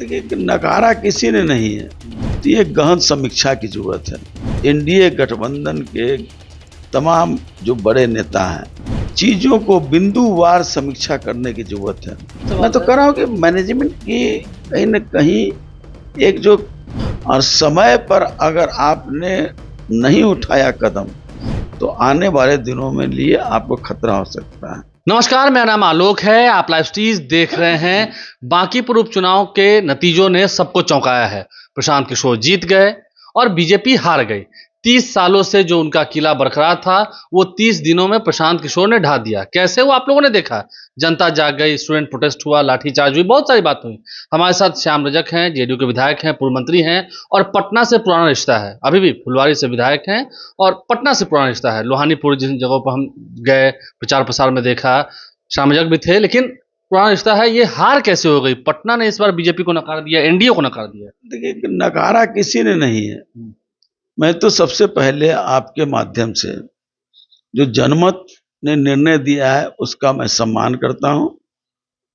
देखिए, नकारा किसी ने नहीं है, तो ये गहन समीक्षा की जरूरत है। एनडीए गठबंधन के तमाम जो बड़े नेता हैं, चीजों को बिंदुवार समीक्षा करने की जरूरत है। मैं तो कह रहा हूँ कि मैनेजमेंट की कहीं न कहीं एक जो और समय पर अगर आपने नहीं उठाया कदम, तो आने वाले दिनों में लिए आपको खतरा हो सकता है। नमस्कार, मेरा नाम आलोक है। आप लाइव स्टीज देख रहे हैं। बांकीपुर उपचुनाव के नतीजों ने सबको चौंकाया है। प्रशांत किशोर जीत गए और बीजेपी हार गई। 30 सालों से जो उनका किला बरकरार था, वो 30 दिनों में प्रशांत किशोर ने ढा दिया। कैसे वो आप लोगों ने देखा। जनता जाग गई, स्टूडेंट प्रोटेस्ट हुआ, लाठीचार्ज हुई, बहुत सारी बात हुई। हमारे साथ श्याम रजक हैं, जेडीयू के विधायक हैं, पूर्व मंत्री हैं और पटना से पुराना रिश्ता है। अभी भी फुलवारी से विधायक हैं और पटना से पुराना रिश्ता है। लोहानीपुर जिन जगहों पर हम गए, प्रचार प्रसार में देखा, श्याम रजक भी थे। लेकिन पुराना रिश्ता है, ये हार कैसे हो गई। पटना ने इस बार बीजेपी को नकार दिया, एनडीए को नकार दिया। देखिए, नकारा किसी ने नहीं है। मैं तो सबसे पहले आपके माध्यम से जो जनमत ने निर्णय दिया है उसका मैं सम्मान करता हूं,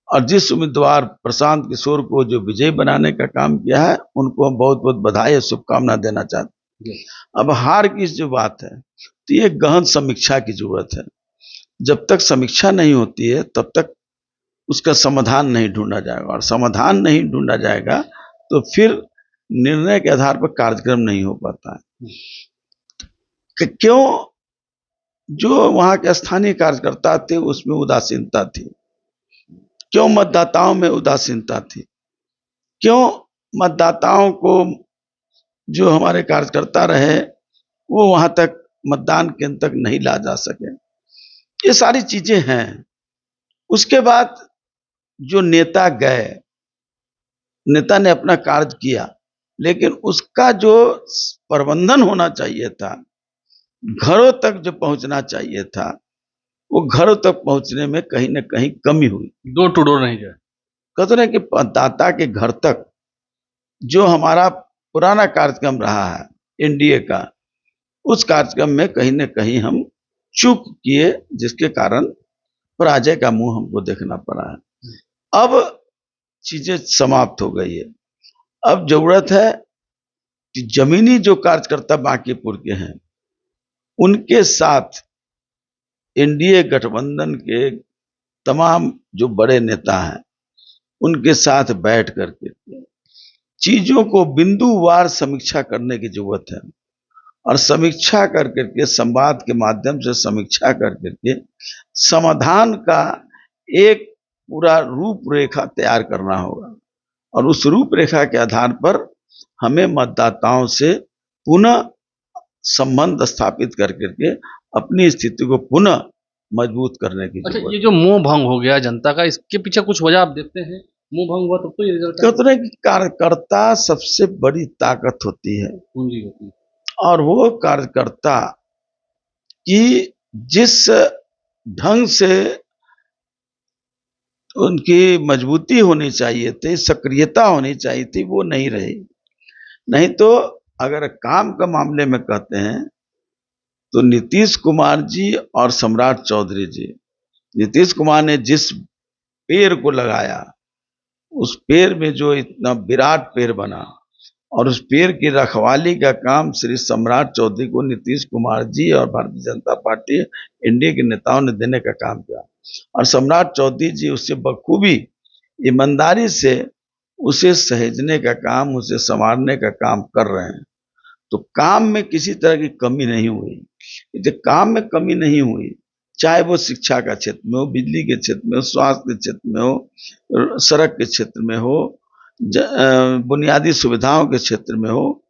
और जिस उम्मीदवार प्रशांत किशोर को जो विजयी बनाने का काम किया है उनको हम बहुत बहुत बधाई और शुभकामना देना चाहते हैं। अब हार की जो बात है, तो ये गहन समीक्षा की जरूरत है। जब तक समीक्षा नहीं होती है तब तक उसका समाधान नहीं ढूंढा जाएगा, और समाधान नहीं ढूंढा जाएगा तो फिर निर्णय के आधार पर कार्यक्रम नहीं हो पाता है। क्यों जो वहां के स्थानीय कार्यकर्ता थे उसमें उदासीनता थी, क्यों मतदाताओं में उदासीनता थी, क्यों मतदाताओं को जो हमारे कार्यकर्ता रहे वो वहां तक मतदान केंद्र तक नहीं ला जा सके। ये सारी चीजें हैं। उसके बाद जो नेता गए, नेता ने अपना कार्य किया, लेकिन उसका जो प्रबंधन होना चाहिए था, घरों तक जो पहुंचना चाहिए था, वो घरों तक पहुंचने में कहीं ना कहीं कमी हुई। डोर टू डोर नहीं गए। कहते हैं कि मतदाता के घर तक जो हमारा पुराना कार्यक्रम रहा है एनडीए का, उस कार्यक्रम में कहीं ना कहीं हम चूक किए, जिसके कारण पराजय का मुंह हमको देखना पड़ा है। अब चीजें समाप्त हो गई है। अब जरूरत है कि जमीनी जो कार्यकर्ता बांकीपुर के हैं उनके साथ एनडीए गठबंधन के तमाम जो बड़े नेता हैं उनके साथ बैठ करके चीजों को बिंदुवार समीक्षा करने की जरूरत है, और समीक्षा कर करके संवाद के माध्यम से समीक्षा कर करके समाधान का एक पूरा रूपरेखा तैयार करना होगा, और उस रूपरेखा के आधार पर हमें मतदाताओं से पुनः संबंध स्थापित कर करके अपनी स्थिति को पुनः मजबूत करने की अच्छा, जरूरत ये जो मोह भंग हो गया जनता का, इसके पीछे कुछ वजह आप देखते हैं। मोह भंग हुआ तब तो ये रिजल्ट कहते हैं कि कार्यकर्ता सबसे बड़ी ताकत होती है, पूंजी होती है। और वो कार्यकर्ता की जिस ढंग से उनकी मजबूती होनी चाहिए थी, सक्रियता होनी चाहिए थी, वो नहीं रही। नहीं तो अगर काम का मामले में कहते हैं तो नीतीश कुमार जी और सम्राट चौधरी जी, नीतीश कुमार ने जिस पेड़ को लगाया, उस पेड़ में जो इतना विराट पेड़ बना, और उस पेड़ की रखवाली का काम श्री सम्राट चौधरी को नीतीश कुमार जी और भारतीय जनता पार्टी एनडीए के नेताओं ने देने का काम किया, और सम्राट चौधरी जी उससे बखूबी ईमानदारी से उसे सहेजने का काम, उसे संवारने का काम कर रहे हैं। तो काम में किसी तरह की कमी नहीं हुई। जब काम में कमी नहीं हुई, चाहे वो शिक्षा का क्षेत्र में हो, बिजली के क्षेत्र में हो, स्वास्थ्य के क्षेत्र में हो, सड़क के क्षेत्र में हो, बुनियादी सुविधाओं के क्षेत्र में हो,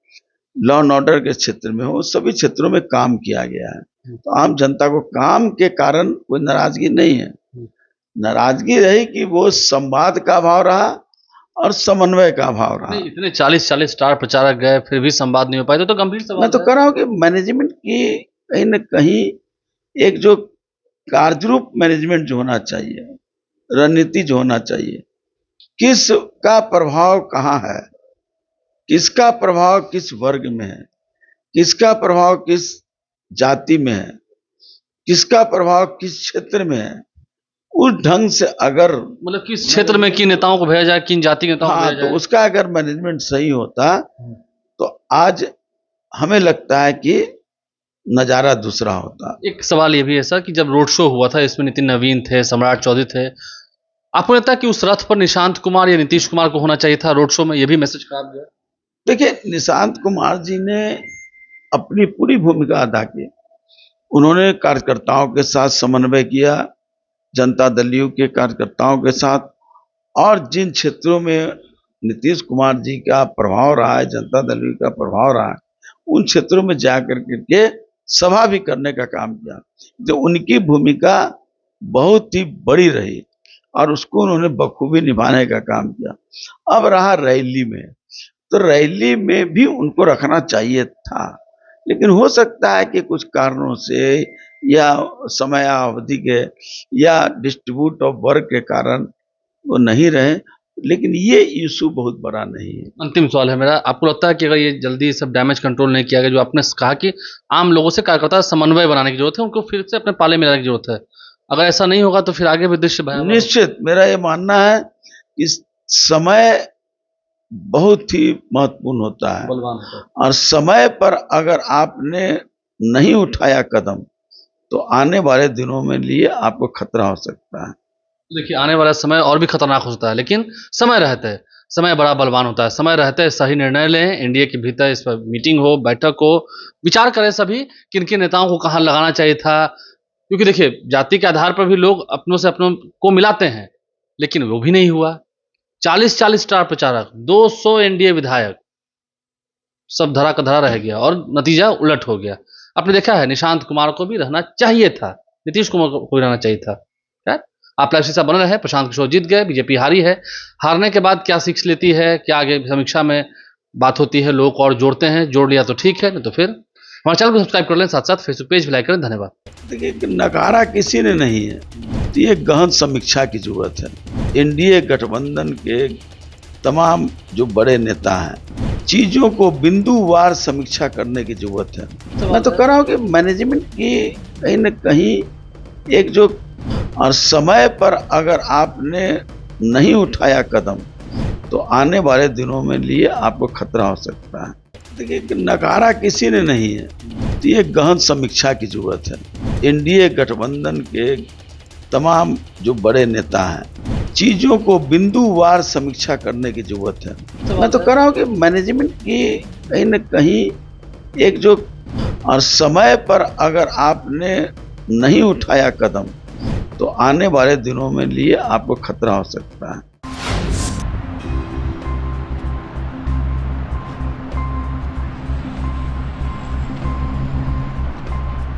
लॉ एंड ऑर्डर के क्षेत्र में हो, सभी क्षेत्रों में काम किया गया है। तो आम जनता को काम के कारण कोई नाराजगी नहीं है। नाराजगी रही कि वो संवाद का अभाव रहा और समन्वय का अभाव रहा। इतने 40 स्टार प्रचारक गए, फिर भी संवाद नहीं हो पाए, तो गंभीर सवाल मैं तो कह रहा हूं कि मैनेजमेंट की कहीं न कहीं एक जो कार्यरूप मैनेजमेंट जो होना चाहिए, रणनीति जो होना चाहिए, किसका प्रभाव कहाँ है, किसका प्रभाव किस वर्ग में है, किसका प्रभाव किस जाति में है, किसका प्रभाव किस क्षेत्र में है, उस ढंग से अगर मतलब किस क्षेत्र में किन नेताओं को भेजा जाए, किन जाति के नेताओं को हाँ भेजा तो जाए? उसका अगर मैनेजमेंट सही होता तो आज हमें लगता है कि नजारा दूसरा होता। एक सवाल ये भी है सर कि जब रोड शो हुआ था इसमें नितिन नवीन थे, सम्राट चौधरी थे, आपको लगता है कि उस रथ पर निशांत कुमार या नीतीश कुमार को होना चाहिए था? रोड शो में ये भी मैसेज खराब गया। देखिए, निशांत कुमार जी ने अपनी पूरी भूमिका अदा की। उन्होंने कार्यकर्ताओं के साथ समन्वय किया, जनता दलियों के कार्यकर्ताओं के साथ, और जिन क्षेत्रों में नीतीश कुमार जी का प्रभाव रहा है, जनता दलियों का प्रभाव रहा है, उन क्षेत्रों में जाकर के सभा भी करने का काम किया। जो उनकी भूमिका बहुत ही बड़ी रही और उसको उन्होंने बखूबी निभाने का काम किया। अब रहा रैली में, तो रैली में भी उनको रखना चाहिए था, लेकिन हो सकता है कि कुछ कारणों से या समय अवधि के या डिस्ट्रीब्यूट ऑफ वर्क के कारण वो नहीं रहे, लेकिन ये इशू बहुत बड़ा नहीं है। अंतिम सवाल है मेरा, आपको लगता है कि अगर ये जल्दी सब डैमेज कंट्रोल नहीं किया गया, जो आपने कहा कि आम लोगों से कार्यकर्ता समन्वय बनाने की जरूरत है, उनको फिर से अपने पाले में लाने की जरूरत है, अगर ऐसा नहीं होगा तो फिर आगे भी दृश्य भयावह होगा? निश्चित मेरा ये मानना है कि समय बहुत ही महत्वपूर्ण होता है, बलवान होता है। और समय पर अगर आपने नहीं उठाया कदम तो आने वाले दिनों में लिए आपको खतरा हो सकता है। देखिए, आने वाला समय और भी खतरनाक हो सकता है, लेकिन समय रहते है, समय बड़ा बलवान होता है। समय रहते है सही निर्णय लें, एनडीए के भीतर इस पर मीटिंग हो, बैठक हो, विचार करें सभी किन किन नेताओं को कहाँ लगाना चाहिए था। क्योंकि देखिए, जाति के आधार पर भी लोग अपनों से अपनों को मिलाते हैं, लेकिन वो भी नहीं हुआ। 40-40 स्टार प्रचारक, 200 एनडीए विधायक, सब धरा का धरा रह गया और नतीजा उलट हो गया। आपने देखा है, निशांत कुमार को भी रहना चाहिए था, नीतीश कुमार को भी रहना चाहिए था। है? आप लाइव शीशा बने रहे, प्रशांत किशोर जीत गए, बीजेपी हारी है। हारने के बाद क्या सीख लेती है, क्या आगे समीक्षा में बात होती है, लोग और जोड़ते हैं, जोड़ लिया तो ठीक है, नहीं तो फिर हमारे चैनल को सब्सक्राइब कर लें, साथ साथ फेसबुक पेज भी लाइक करें। धन्यवाद। देखिए, नकारा किसी ने नहीं है, तो ये गहन समीक्षा की जरूरत है। एनडीए गठबंधन के तमाम जो बड़े नेता हैं, चीजों को बिंदुवार समीक्षा करने की जरूरत है। मैं तो कह रहा हूँ कि मैनेजमेंट की कहीं न कहीं एक जो, और समय पर अगर आपने नहीं उठाया कदम तो आने वाले दिनों में लिए आपको खतरा हो सकता है। देखिए, नकारा किसी ने नहीं है, तो ये गहन समीक्षा की जरूरत है। एनडीए गठबंधन के तमाम जो बड़े नेता हैं, चीजों को बिंदुवार समीक्षा करने की जरूरत है। मैं तो कह रहा हूँ कि मैनेजमेंट की कहीं न कहीं एक जो, और समय पर अगर आपने नहीं उठाया कदम तो आने वाले दिनों में लिए आपको खतरा हो सकता है।